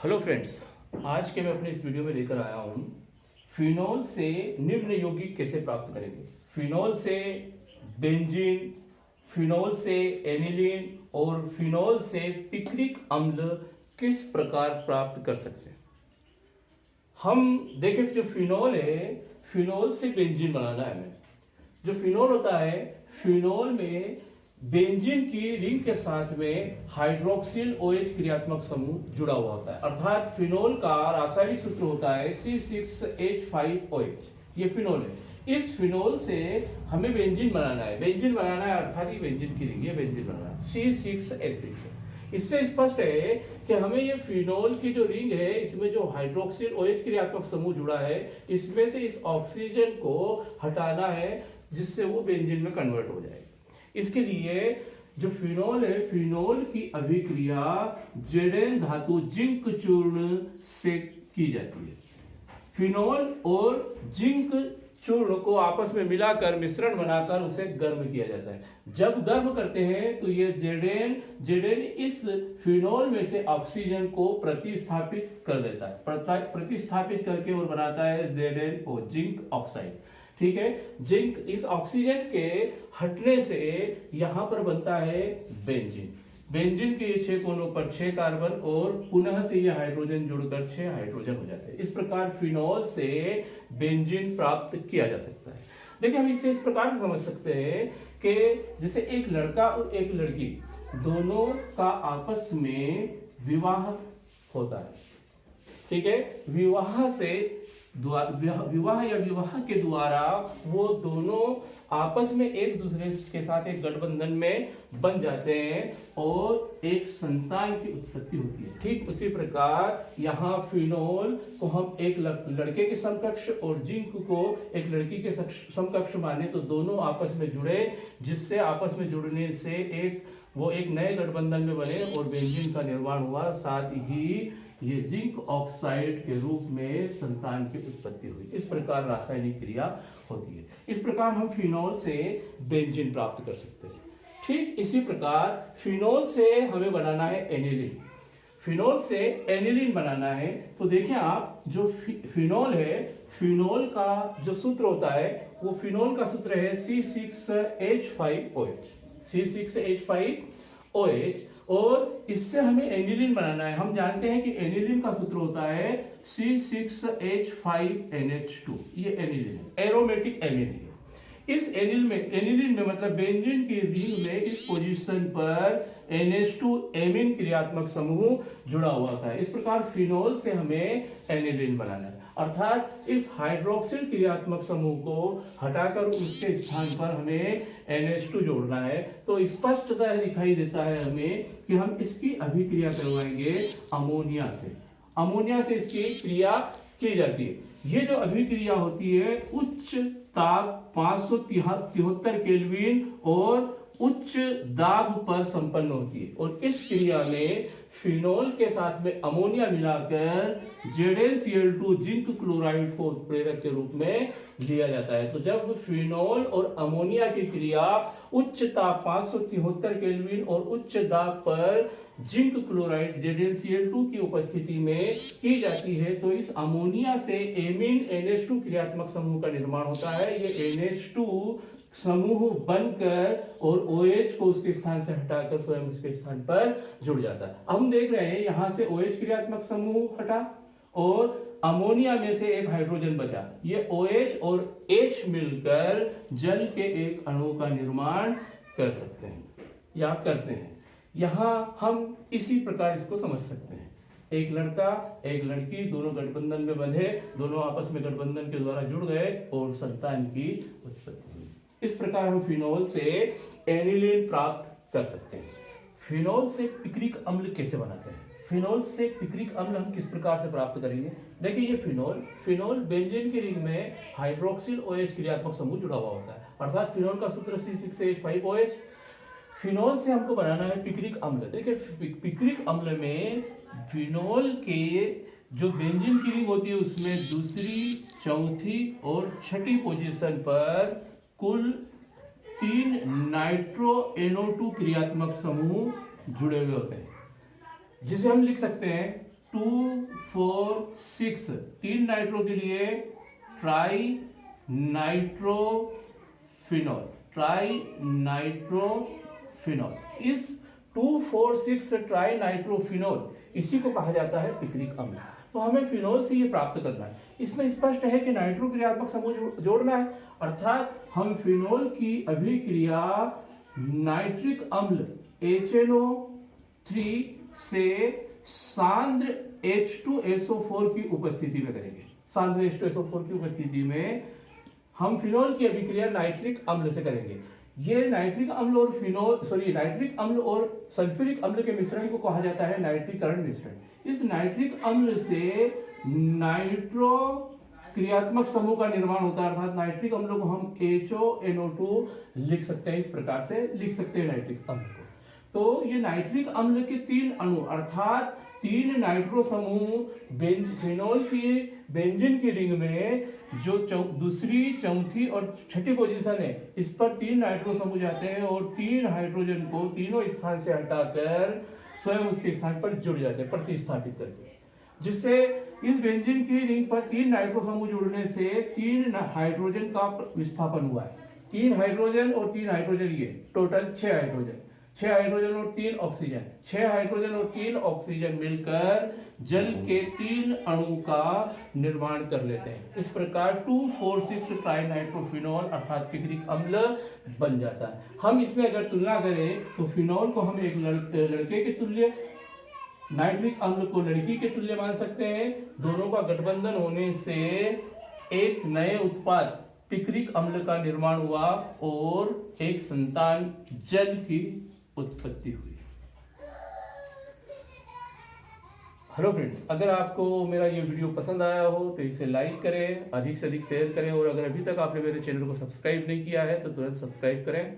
Hello friends, आज के मैं अपने इस वीडियो में लेकर आया हूँ फिनोल से निम्न यौगिक कैसे प्राप्त करेंगे। फिनोल से बेंजीन, फिनोल से एनिलीन और फिनोल से पिक्रिक अम्ल किस प्रकार प्राप्त कर सकते हैं। हम देखें, जो फिनोल है, फिनोल से बेंजीन बनाना है हमें। जो फिनोल होता है, फिनोल में बेंजीन की रिंग के साथ में हाइड्रोक्सिल OH क्रियात्मक समूह जुड़ा हुआ होता है। अर्थात फिनोल का रासायनिक सूत्र होता है C6H5OH। ये फिनोल है। इस फिनोल से हमें बेंजीन बनाना है। बेंजीन बनाना है अर्थात ये बेंजीन की रिंग, ये बेंजीन बनाना है C6H6। इससे स्पष्ट है कि हमें ये फिनोल की जो रिंग है, इसमें जो हाइड्रोक्सिल OH क्रियात्मक समूह जुड़ा है, इसमें से इस ऑक्सीजन को हटाना है, जिससे वो बेंजीन में कन्वर्ट हो जाए। इसके लिए जो फिनोल है, फिनोल की अभिक्रिया जेडेन धातु जिंक चूर्ण से की जाती है। फिनोल और जिंक चूर्ण को आपस में मिलाकर मिश्रण बनाकर उसे गर्म किया जाता है। जब गर्म करते हैं तो ये जेडेन इस फिनोल में से ऑक्सीजन को प्रतिस्थापित कर देता है, प्रतिस्थापित करके और बनाता है जेडेन और जिंक ऑक्साइड। ठीक है, जिंक इस ऑक्सीजन के हटने से यहां पर बनता है बेंजीन। बेंजीन के 6 कोनों पर 6 कार्बन और पुनः से ये हाइड्रोजन जुड़कर 6 हाइड्रोजन हो जाते हैं। इस प्रकार फिनोल से बेंजीन प्राप्त किया जा सकता है। देखिए, हम इसे इस प्रकार समझ सकते हैं कि जैसे एक लड़का और एक लड़की दोनों का आपस में विवाह होता है। ठीक है, विवाह या विवाह के द्वारा वो दोनों आपस में एक दूसरे के साथ एक गठबंधन में बन जाते हैं और एक संतान की उत्पत्ति होती है। ठीक उसी प्रकार यहाँ फिनोल को हम एक लड़के के समकक्ष और जिंक को एक लड़की के समकक्ष माने तो दोनों आपस में जुड़े, जिससे आपस में जुड़ने से एक नए गठबंधन में बने और बेंजीन का निर्माण हुआ। साथ ही ये जिंक ऑक्साइड के रूप में संतान की उत्पत्ति हुई। इस प्रकार रासायनिक क्रिया होती है। इस प्रकार हम फिनोल से बेंजीन प्राप्त कर सकते हैं। ठीक इसी प्रकार फिनोल से हमें बनाना है एनिलीन। फिनोल से एनिलीन बनाना है तो देखिए आप, जो फिनोल है, फिनोल का जो सूत्र होता है वो फिनोल का सूत्र है C6H5OH। C6H5OH और इससे हमें एनिलीन बनाना है। हम जानते हैं कि एनिलीन का सूत्र होता है C6H5NH2। ये एनिलीन है, एरोमेटिक एमीन है। इस एनिलीन में मतलब बेंजीन की रिंग में इस पोजीशन पर NH2 एमीन क्रियात्मक समूह जुड़ा हुआ था। इस प्रकार फिनोल से हमें एनिलीन बनाना है, अर्थात इस हाइड्रोक्सिल क्रियात्मक समूह को हटाकर उसके स्थान पर हमें NH2 जोड़ना है। तो स्पष्टतः दिखाई देता है हमें कि हम इसकी अभिक्रिया करवाएंगे अमोनिया से। अमोनिया से इसकी क्रिया की जाती है। ये जो अभिक्रिया होती है उच्च ताप 573 केल्विन और उच्च दाब पर संपन्न होती है और इस क्रिया में फिनोल के साथ में अमोनिया मिलाकर ZnCl2 जिंक क्लोराइड को उत्प्रेरक के रूप में लिया जाता है। तो जब फिनोल और अमोनिया की क्रिया उच्च ताप 573 केल्विन और उच्च दाब पर जिंक क्लोराइड ZnCl2 की उपस्थिति में की जाती है तो इस अमोनिया से एमीन NH2 क्रियात्मक समूह का निर्माण होता है। ये NH2 समूह बनकर और OH को उसके स्थान से हटाकर स्वयं उसके स्थान पर जुड़ जाता है। हम देख रहे हैं यहां से OH क्रियात्मक समूह हटा और अमोनिया में से एक हाइड्रोजन बचा। ये OH और H मिलकर जल के एक अणु का निर्माण कर सकते हैं या करते हैं। यहां हम इसी प्रकार इसको समझ सकते हैं। एक लड़का एक लड़की दोनों गठबंधन में बंधे, दोनों आपस में गठबंधन के द्वारा जुड़ गए और संतान की उत्पत्ति हुई। इस प्रकार हम फिनोल से एनिलीन प्राप्त कर सकते हैं। फिनोल से पिक्रिक अम्ल कैसे बनाते हैं? फिनोल से पिक्रिक अम्ल हम किस प्रकार से प्राप्त करेंगे? देखिए, ये फिनोल बेंजीन की रिंग में हाइड्रोक्सिल OH क्रियात्मक समूह जुड़ा हुआ होता है, अर्थात फिनोल का सूत्र C6H5OH। फिनोल से हमको बनाना है पिक्रिक अम्ल। देखिए, पिक्रिक अम्ल में फिनोल के जो बेंजीन की रिंग होती है उसमें दूसरी, चौथी और छठी पोजीशन पर कुल 3 नाइट्रो NO2 क्रियात्मक समूह जुड़े हुए होते हैं, जिसे हम लिख सकते हैं 2,4,6 तीन नाइट्रो के लिए ट्राई नाइट्रोफिनॉल। इस 2,4,6 ट्राई नाइट्रोफिनॉल इसी को कहा जाता है पिक्रिक अम्ल। तो हमें फिनोल से ये प्राप्त करना है। इसमें स्पष्ट है कि नाइट्रो क्रियात्मक समूह जोड़ना है, अर्थात हम फिनोल की अभिक्रिया नाइट्रिक अम्ल HNO3 से सांद्र H2SO4 की उपस्थिति में करेंगे। सांद्र H2SO4 की उपस्थिति में हम फिनोल की अभिक्रिया नाइट्रिक अम्ल से करेंगे। ये नाइट्रिक अम्ल और सल्फ्यूरिक अम्ल के मिश्रण को कहा जाता है नाइट्रीकरण मिश्रण। इस नाइट्रिक अम्ल से नाइट्रो क्रियात्मक समूह का निर्माण होता है, अर्थात नाइट्रिक अम्ल को हम HONO2 लिख सकते हैं। इस प्रकार से लिख सकते हैं नाइट्रिक अम्ल को। तो ये नाइट्रिक अम्ल के तीन अणु अर्थात तीन नाइट्रो समूह फिनोल की बेंजीन की रिंग में जो दूसरी, चौथी और छठी पोजीशन है, इस पर तीन नाइट्रो समूह जाते हैं और तीन हाइड्रोजन को तीनों स्थान से हटाकर स्वयं उसके स्थान पर जुड़ जाते हैं, प्रतिस्थापित करके, जिससे इस बेंजीन की रिंग पर तीन नाइट्रो समूह जुड़ने से तीन हाइड्रोजन का विस्थापन हुआ है। तीन हाइड्रोजन और तीन हाइड्रोजन, ये टोटल 6 हाइड्रोजन, 6 हाइड्रोजन और 3 ऑक्सीजन, 6 हाइड्रोजन और 3 ऑक्सीजन मिलकर जल के 3 अणु का निर्माण कर लेते हैं। इस प्रकार 2,4,6 ट्राइनाइट्रोफिनॉल अर्थात पिक्रिक अम्ल बन जाता है। हम इसमें अगर तुलना करें तो फिनॉल को हम एक लड़के के तुल्य, नाइट्रिक अम्ल को लड़की के तुल्य मान सकते हैं। दोनों का गठबंधन होने से एक नए उत्पाद पिक्रिक अम्ल का निर्माण हुआ और एक संतान जल की उत्पत्ति हुई। हेलो फ्रेंड्स, अगर आपको मेरा ये वीडियो पसंद आया हो तो इसे लाइक करें, अधिक से अधिक शेयर करें और अगर अभी तक आपने मेरे चैनल को सब्सक्राइब नहीं किया है तो तुरंत सब्सक्राइब करें।